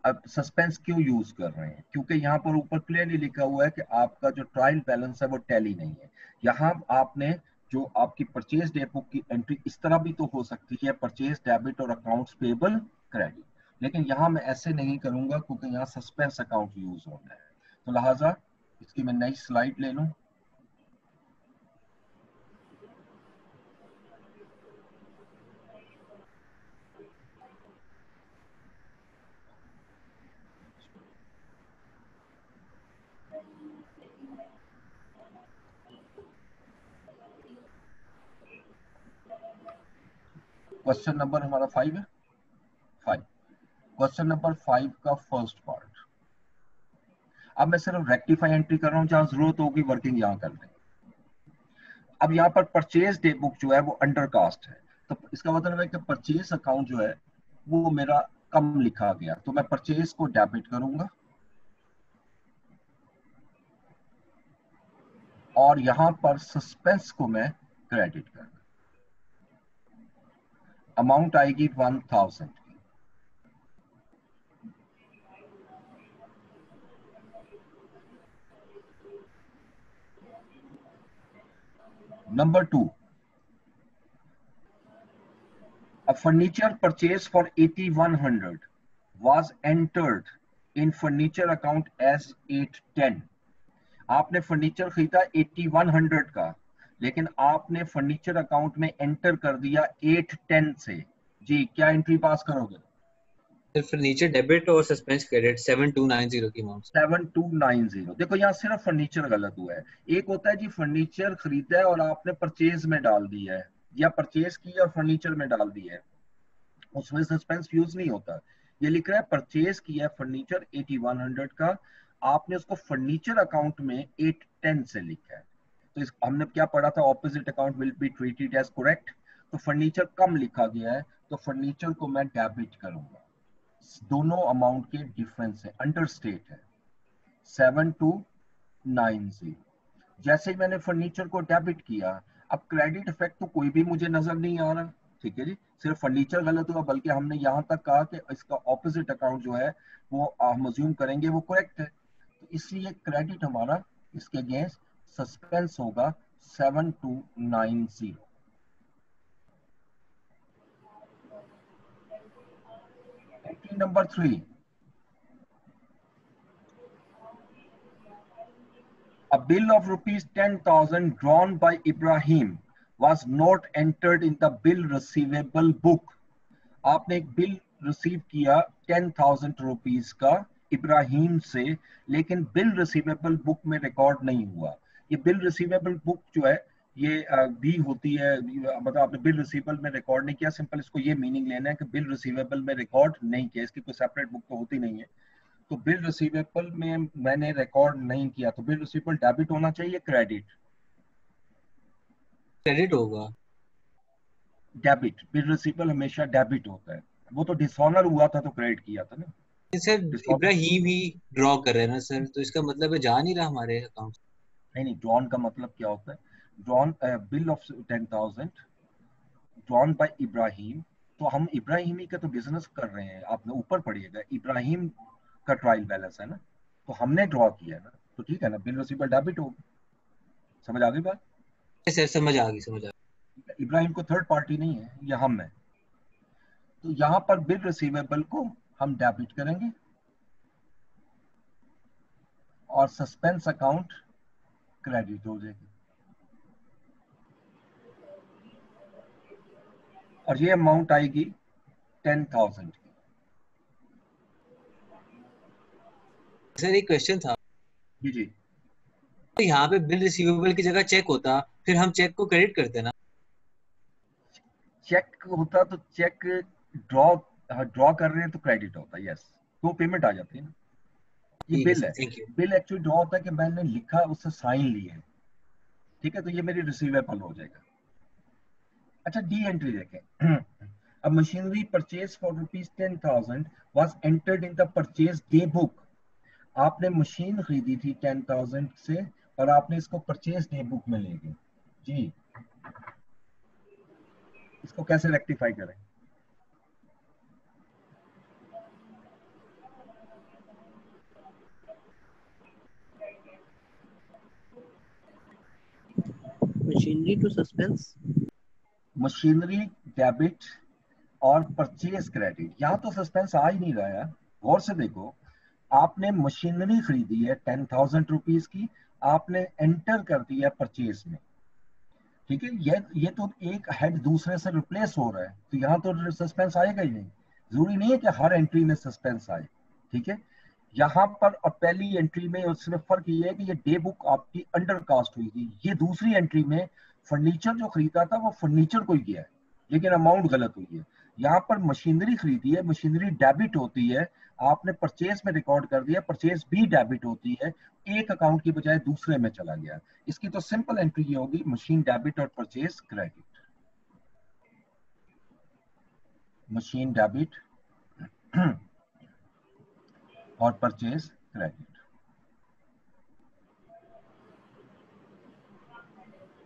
अब सस्पेंस क्यों यूज कर रहे हैं, क्योंकि यहाँ पर ऊपर क्लियरली लिखा हुआ है कि आपका जो ट्रायल बैलेंस है वो टैली नहीं है। यहाँ आपने जो आपकी परचेज डे बुक की एंट्री इस तरह भी तो हो सकती है, परचेज डेबिट और अकाउंट्स पेबल क्रेडिट, लेकिन यहाँ मैं ऐसे नहीं करूंगा क्योंकि यहाँ सस्पेंस अकाउंट यूज होता है। तो लिहाजा इसकी मैं नई स्लाइड ले लूं। क्वेश्चन नंबर हमारा 5 है। 5 क्वेश्चन नंबर 5 का फर्स्ट पार्ट। अब मैं सिर्फ रेक्टिफाई एंट्री कर रहा हूं, जहां जरूरत होगी वर्किंग यहां कर लेंगे। अब यहाँ पर परचेज डे बुक जो है वो अंडर कास्ट है, तो इसका मतलब है कि परचेज अकाउंट जो है वो मेरा कम लिखा गया, तो मैं परचेज को डेबिट करूंगा और यहां पर सस्पेंस को मैं क्रेडिट करूंगा। अमाउंट आएगी 1000 की। Number 2, a furniture purchase for 8100 was entered in furniture account as 810। आपने फर्नीचर खरीदा 8100 का, लेकिन आपने फर्नीचर अकाउंट में एंटर कर दिया 810 से। जी क्या एंट्री पास करोगे? सर फर्नीचर डेबिट और सस्पेंस क्रेडिट 7290 की अमाउंट। 7290। देखो यहाँ सिर्फ फर्नीचर गलत हुआ है। एक होता है जी फर्नीचर खरीदा है और आपने परचेज में डाल दिया है, या परचेज की और फर्नीचर में डाल दिया है, उसमें सस्पेंस यूज नहीं होता। ये लिख रहा है परचेज किया फर्नीचर 8100 का, आपने उसको फर्नीचर अकाउंट में 810 से लिखा है। तो इस हमने क्या पढ़ा था, opposite account will be treated as correct. तो फर्नीचर कम लिखा गया है तो फर्नीचर को मैं डेबिट करूंगा। दोनों अमाउंट के डिफरेंस है, अंडरस्टेट है 7290। जैसे ही मैंने फर्नीचर को डेबिट किया, अब क्रेडिट इफेक्ट तो कोई भी मुझे नजर नहीं आ रहा, ठीक है जी। सिर्फ फर्नीचर गलत हुआ, बल्कि हमने यहां तक कहा कि इसका ऑपोजिट अकाउंट जो है वो हम अज्यूम करेंगे वो करेक्ट है, तो इसलिए क्रेडिट हमारा इसके अगेंस्ट सस्पेंस होगा 7290। Entry number 3, a bill of rupees 10,000 drawn by Ibrahim was not entered in the bill receivable book। आपने एक बिल रिसीव किया 10,000 रुपीज का इब्राहिम से, लेकिन बिल रिसीवेबल बुक में रिकॉर्ड नहीं हुआ। ये बिल रिसीवेबल बुक जो है ये भी होती है, मतलब आपने बिल रिसीवेबल में रिकॉर्ड नहीं किया, सिंपल इसको ये मीनिंग लेना है कि बिल रिसीवेबल में रिकॉर्ड नहीं किया, इसकी कोई सेपरेट बुक तो होती नहीं है। तो बिल रिसीवेबल में मैंने रिकॉर्ड नहीं किया, तो बिल रिसीवेबल डेबिट होना चाहिए क्रेडिट? क्रेडिट होगा। डेबिट, बिल रिसीवेबल हमेशा डेबिट होता है। वो तो डिसऑनर हुआ था तो क्रेडिट किया था ना सर। इब्राहिम ही ड्रॉ कर रहे हैं ना सर, तो इसका मतलब है जा नहीं रहा हमारे अकाउंट। नहीं, ड्रॉन का मतलब क्या होता है? Drawn bill of 10,000 drawn by Ibrahim, तो हम इब्राहिम ही का तो बिजनेस कर रहे हैं। आपने ऊपर पढ़िएगा इब्राहिम का ट्रायल बैलेंस है ना, तो हमने ड्रॉ किया ना, तो ठीक है ना, बिल रिसीवेबल डेबिट होगा। समझ आ गई बात? सर समझ आ गई, समझ आ गई। इब्राहिम को थर्ड पार्टी नहीं है, ये हम है। तो यहाँ पर बिल रिसीवेबल को हम डेबिट करेंगे और सस्पेंस अकाउंट क्रेडिट हो जाएगी, और ये अमाउंट आएगी 10,000 की। सर एक क्वेश्चन था, जी जी, तो यहाँ पे बिल रिसीवेबल की जगह चेक होता, फिर हम चेक को क्रेडिट करते ना? चेक होता तो चेक ड्रॉ कर रहे हैं तो क्रेडिट होता, यस, तो पेमेंट आ जाती है ना। ये ठीक है बिल सर, है, thank you. Bill actually draw होता है कि मैंने लिखा उससे साइन ली है, ठीक है, तो ये मेरी रिसीवेबल हो जाएगा। अच्छा, डी एंट्री देखें। अब machinery purchase for ₹10,000 was entered in the purchase day book. आपने मशीन खरीदी थी 10,000 से और आपने इसको परचेज डे बुक में ले गए जी, इसको कैसे रेक्टिफाई करें? Machinery to suspense, machinery debit और परचेज क्रेडिट, यहाँ तो सस्पेंस आ ही नहीं रहा है। गौर से देखो, आपने मशीनरी खरीदी है 10,000 रुपीज की, आपने एंटर कर दिया परचेज में, ठीक है, ये तो एक हेड दूसरे से रिप्लेस हो रहा है, तो यहाँ तो सस्पेंस आएगा ही नहीं। जरूरी नहीं है कि हर एंट्री में सस्पेंस आए, ठीक है। यहाँ पर पहली एंट्री में उसमें फर्क ये है कि ये डे बुक आपकी अंडर कास्ट हुई थी, ये दूसरी एंट्री में फर्नीचर जो खरीदा था वो फर्नीचर को ही किया है, लेकिन अमाउंट गलत हुई है। यहाँ पर मशीनरी खरीदी है, मशीनरी डेबिट होती है, आपने परचेज में रिकॉर्ड कर दिया, परचेज भी डेबिट होती है, एक अकाउंट की बजाय दूसरे में चला गया। इसकी तो सिंपल एंट्री ये होगी, मशीन डेबिट और परचेज क्रेडिट, मशीन डेबिट और परचेज क्रेडिट,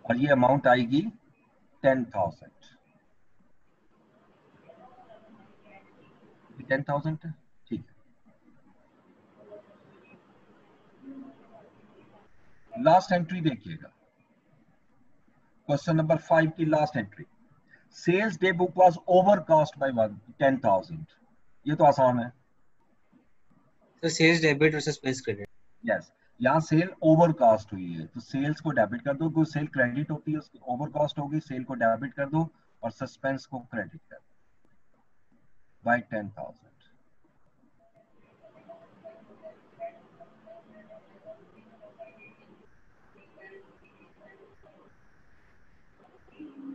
और ये अमाउंट आएगी 10,000। 10,000 है, ठीक है। लास्ट एंट्री देखिएगा, क्वेश्चन नंबर 5 की last entry, sales day book was overcast by 10,000। ये तो आसान है, सर सेल्स डेबिट और सस्पेंस क्रेडिट। यस, यहाँ सेल ओवरकास्ट हुई है तो सेल्स को डेबिट कर दो, कोई सेल क्रेडिट होती है उसकी ओवरकास्ट होगी, सेल को डेबिट कर दो और सस्पेंस को क्रेडिट कर दो बाय 10,000।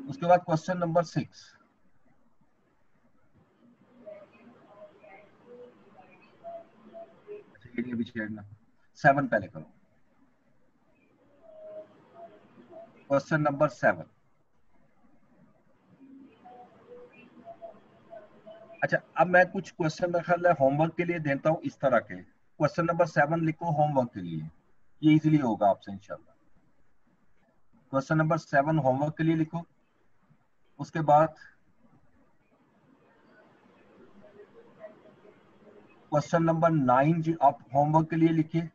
उसके बाद क्वेश्चन नंबर 6, ये भी छेड़ना, 7 पहले करो। क्वेश्चन नंबर 7, अच्छा अब मैं कुछ क्वेश्चन मेरे ख्याल है होमवर्क के लिए देता हूँ इस तरह के। क्वेश्चन नंबर 7 लिखो होमवर्क के लिए, ये इजीली होगा आपसे इंशाल्लाह। क्वेश्चन नंबर 7 होमवर्क के लिए लिखो। उसके बाद क्वेश्चन नंबर 9 जी आप होमवर्क के लिए लिखिए।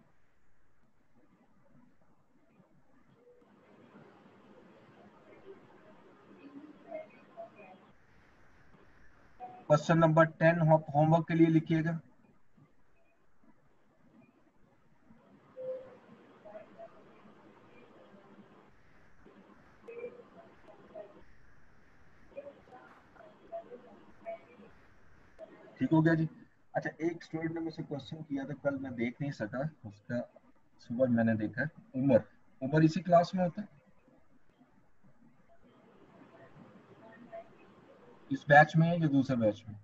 क्वेश्चन नंबर 10 होमवर्क के लिए लिखिएगा। ठीक हो गया जी। अच्छा, एक स्टूडेंट ने मुझसे क्वेश्चन किया था कल, मैं देख नहीं सका उसका, सुबह मैंने देखा। उमर, उमर इसी क्लास में होता है, इस बैच में है या दूसरे बैच में?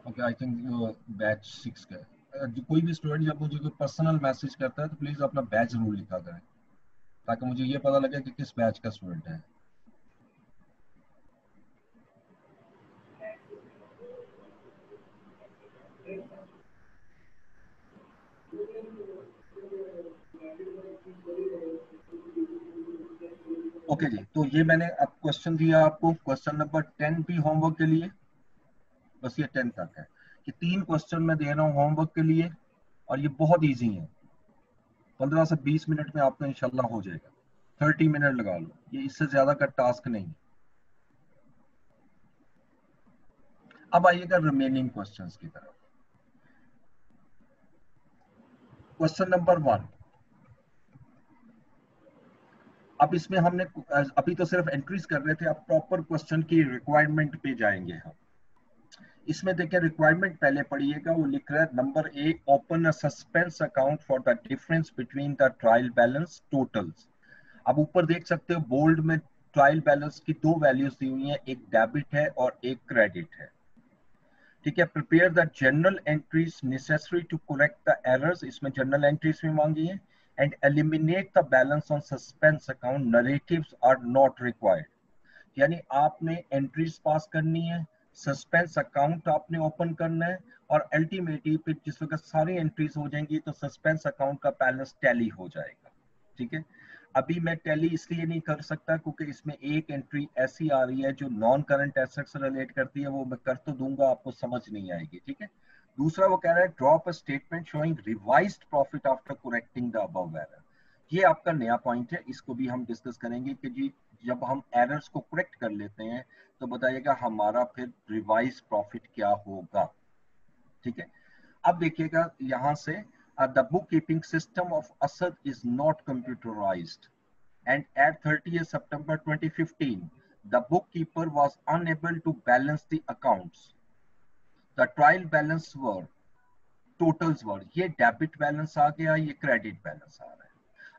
ओके, आई थिंक बैच 6 का है। कोई भी स्टूडेंट जब मुझे कोई पर्सनल मैसेज करता है तो प्लीज अपना बैच जरूर लिखा करें, ताकि मुझे ये पता लगे कि किस बैच का स्टूडेंट है। ओके जी, तो ये मैंने अब क्वेश्चन दिया आपको, क्वेश्चन नंबर 10 भी होमवर्क के लिए, बस ये 10 तक है। ये 3 क्वेश्चन मैं दे रहा हूँ होमवर्क के लिए, और ये बहुत इजी है, 15 से 20 मिनट में आपका इंशाल्लाह हो जाएगा। 30 मिनट लगा लो, ये इससे ज्यादा का टास्क नहीं। अब आइएगा रिमेनिंग क्वेश्चंस की तरफ। क्वेश्चन नंबर 1, अब इसमें हमने अभी तो सिर्फ एंट्रीज कर रहे थे, अब प्रॉपर क्वेश्चन की रिक्वायरमेंट पे जाएंगे हम। इसमें देखिए रिक्वायरमेंट पहले पढ़िएगा, वो लिख रहा है number A, open a suspense account for the difference between the trial balance totals. अब ऊपर देख सकते हो बोल्ड में ट्रायल बैलेंस की दो वैल्यूज दी हुई हैं, एक डेबिट है और एक क्रेडिट है, ठीक है। Prepare the journal entries necessary to correct the errors, इसमें जनरल एंट्रीज भी मांगी है। And eliminate the balance on suspense account, narratives are not required. यानी आपने एंट्रीज पास करनी है, सस्पेंस अकाउंट आपने ओपन करना है, और अल्टीमेटली फिर जिस वक्त सारी एंट्रीज हो जाएंगी तो सस्पेंस अकाउंट का बैलेंस टैली हो जाएगा, ठीक है। अभी मैं टैली इसलिए नहीं कर सकता क्योंकि इसमें एक एंट्री ऐसी आ रही है जो नॉन करंट एसेट्स से रिलेट करती है, वो मैं कर तो दूंगा, आपको समझ नहीं आएगी, ठीक है। दूसरा वो कह रहा है drop a statement showing revised profit after correcting the above error. ये आपका नया पॉइंट है, इसको भी हम डिस्कस करेंगे कि जी जब हम एरर्स को करेक्ट कर लेते हैं तो बताइएगा हमारा फिर रिवाइज प्रॉफिट क्या होगा, ठीक है। अब देखिएगा यहां से the bookkeeping system of Asad is not computerized, and at 30th September 2015 the bookkeeper was unable to balance the accounts. The trial balance were totals were, ये डेबिट बैलेंस आ गया, ये क्रेडिट बैलेंस आ रहा है।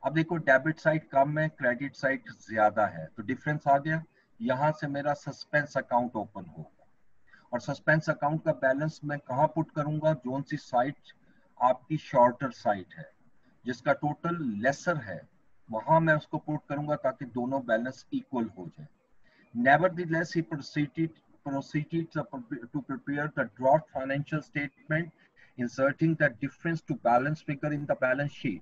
अब देखो डेबिट साइड कम है, credit side ज्यादा है, तो डिफरेंस आ गया। यहां से मेरा सस्पेंस अकाउंट ओपन होगा, और सस्पेंस अकाउंट का बैलेंस मैं कहां पुट करूंगा, जोन सी साइड आपकी शॉर्टर साइड है जिसका टोटल लेसर है, वहां मैं उसको पुट करूंगा ताकि दोनों बैलेंस इक्वल हो जाए। Nevertheless, he proceeded to prepare the draft financial statement, inserting the difference to balance figure in the balance sheet.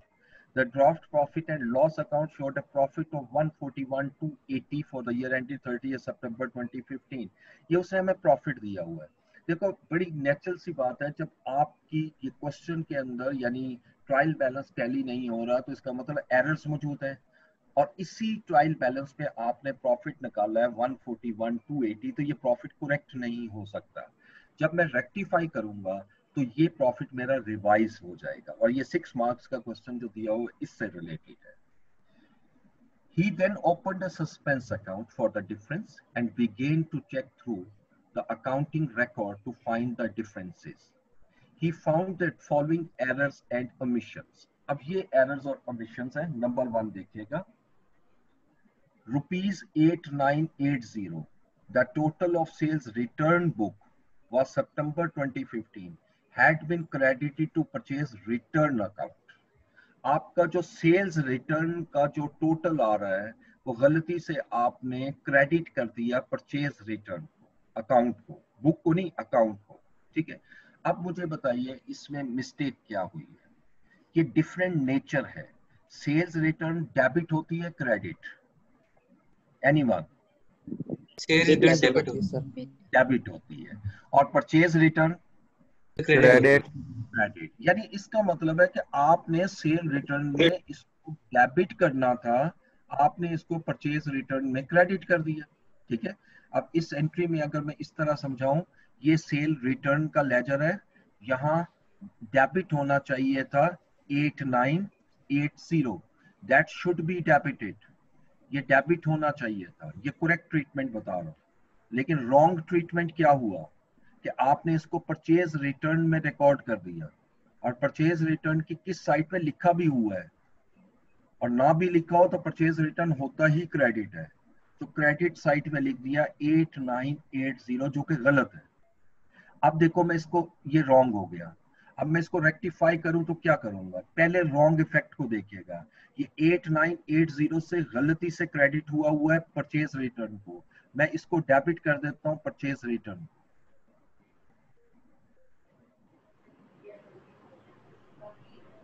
The draft profit and loss account showed a profit of 141,280 for the year ended 30th September 2015. ये उसने हमें profit दिया हुआ है। देखो बड़ी natural सी बात है, जब आपकी ये क्वेश्चन के अंदर यानी ट्रायल बैलेंस टैली नहीं हो रहा तो इसका मतलब एरर्स मौजूद है, और इसी ट्रायल बैलेंस पे आपने प्रॉफिट निकाला है 141,280, तो ये प्रॉफिट करेक्ट नहीं हो सकता। जब मैं रेक्टिफाई करूंगा तो ये प्रॉफिट मेरा रिवाइज हो जाएगा, और ये 6 मार्क्स का क्वेश्चन जो दिया हुआ इससे रिलेटेड है। He then opened a suspense account for the difference and began to check through the accounting record to find the differences. He found that following errors and omissions. अब ये errors और omissions है। Number 1 देखिएगा, ₹8980. The total of sales return book was September 2015 had been credited to purchase return account. आपका जो sales return का जो total आ रहा है वो गलती से आपने क्रेडिट कर दिया परचेज रिटर्न अकाउंट को, बुक को नहीं, अकाउंट को, ठीक है। अब मुझे बताइए इसमें मिस्टेक क्या हुई है। ये डिफरेंट नेचर है, सेल्स रिटर्न डेबिट होती है credit, anyone? Cell return debit होती है, और परचेज रिटर्न क्रेडिट। क्रेडिट। यानी इसका मतलब है कि आपने सेल रिटर्न में इसको डेबिट करना था, आपने इसको परचेज रिटर्न में क्रेडिट कर दिया, ठीक है। अब इस एंट्री में अगर मैं इस तरह समझाऊं, ये सेल रिटर्न का लेजर है, यहाँ डेबिट होना चाहिए था 8980, दैट शुड बी डेबिटेड, ये डेबिट होना चाहिए था, ये करेक्ट ट्रीटमेंट बता रहा हूँ। लेकिन रॉन्ग ट्रीटमेंट क्या हुआ कि आपने इसको परचेज रिटर्न में रिकॉर्ड कर दिया, और परचेज रिटर्न की किस साइड पे लिखा भी हुआ है, और ना भी लिखा हो तो परचेज रिटर्न होता ही क्रेडिट है, तो क्रेडिट साइड में लिख दिया 8980 जो कि गलत है। अब देखो मैं इसको, ये रॉन्ग हो गया, अब मैं इसको रेक्टिफाई करूं तो क्या करूंगा, पहले रॉन्ग इफेक्ट को देखिएगा। ये 8980 से गलती से क्रेडिट हुआ है परचेज रिटर्न को, मैं इसको डेबिट कर देता हूं purchase return.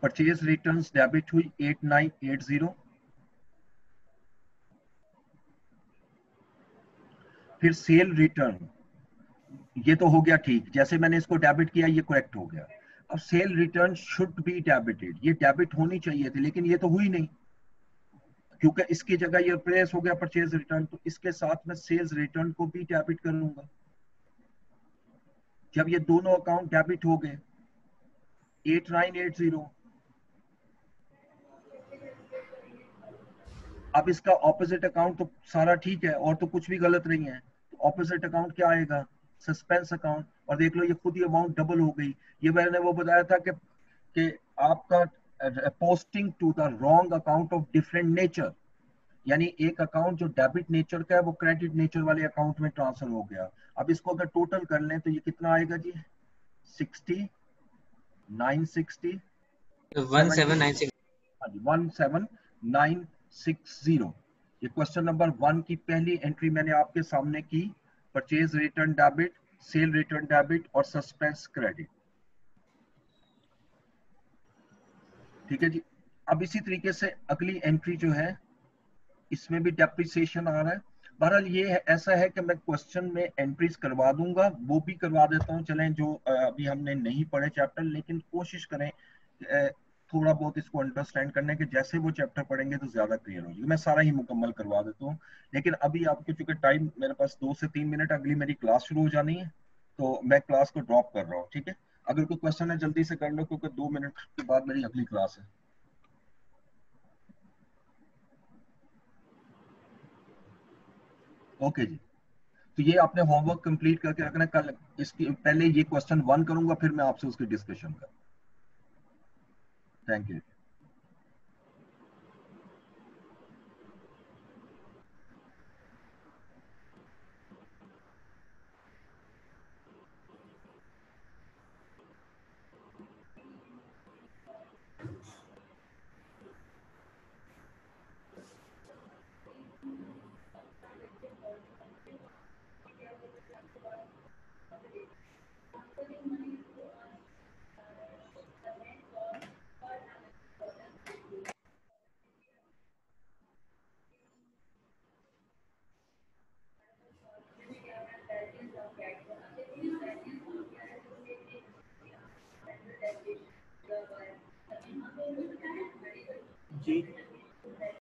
Purchase returns debit हुई 8980, फिर सेल रिटर्न, ये तो हो गया ठीक, जैसे मैंने इसको डेबिट किया ये करेक्ट हो गया। अब cell return should be debited, ये डेबिट होनी चाहिए थी लेकिन ये तो हुई नहीं, क्योंकि इसकी जगह ये रिप्लेस हो गया परचेज रिटर्न, तो इसके साथ मैं सेल्स रिटर्न को भी डेबिट करूंगा। जब ये दोनों अकाउंट डेबिट हो गए 8980, अब इसका ऑपोजिट अकाउंट तो सारा ठीक है और तो कुछ भी गलत नहीं है, तो ऑपोजिट अकाउंट क्या आएगा? Suspense account. और देख लो ये खुद ही अमाउंट डबल हो गई। ये मैंने वो बताया था कि आपका posting to the wrong account of different nature, यानी एक अकाउंट जो डेबिट नेचर का है वो क्रेडिट नेचर वाले अकाउंट में ट्रांसफर हो गया। अब इसको अगर टोटल कर लें तो ये कितना आएगा जी? 60, 960, 1796। हाँ जी 17960। ये क्वेश्चन नंबर 1 की पहली एंट्री मैंने आपके सामने की, purchase return debit, cell return debit और सस्पेंस क्रेडिट। ठीक है जी। अब इसी तरीके से अगली एंट्री जो है इसमें भी डेप्रिसिएशन आ रहा है। बहरहाल ये है, ऐसा है कि मैं क्वेश्चन में एंट्रीज करवा दूंगा, वो भी करवा देता हूँ। चलें जो अभी हमने नहीं पढ़े चैप्टर, लेकिन कोशिश करें थोड़ा बहुत इसको अंडरस्टैंड करने के, जैसे वो चैप्टर पढ़ेंगे तो ज्यादा क्लियर हो जाएगा। मैं सारा ही मुकम्मल करवा देता हूँ, लेकिन अभी आपके चूंकि टाइम मेरे पास 2 से 3 मिनट, अगली मेरी क्लास शुरू हो जानी है, तो मैं क्लास को ड्रॉप कर रहा हूँ। ठीक है, अगर कोई क्वेश्चन है जल्दी से कर लो, क्योंकि 2 मिनट के बाद मेरी अगली क्लास है। ओके जी, तो ये आपने होमवर्क कंप्लीट करके रखना। कल इसकी पहले ये क्वेश्चन 1 करूंगा, फिर मैं आपसे उसकी डिस्कशन करूँ। Thank you.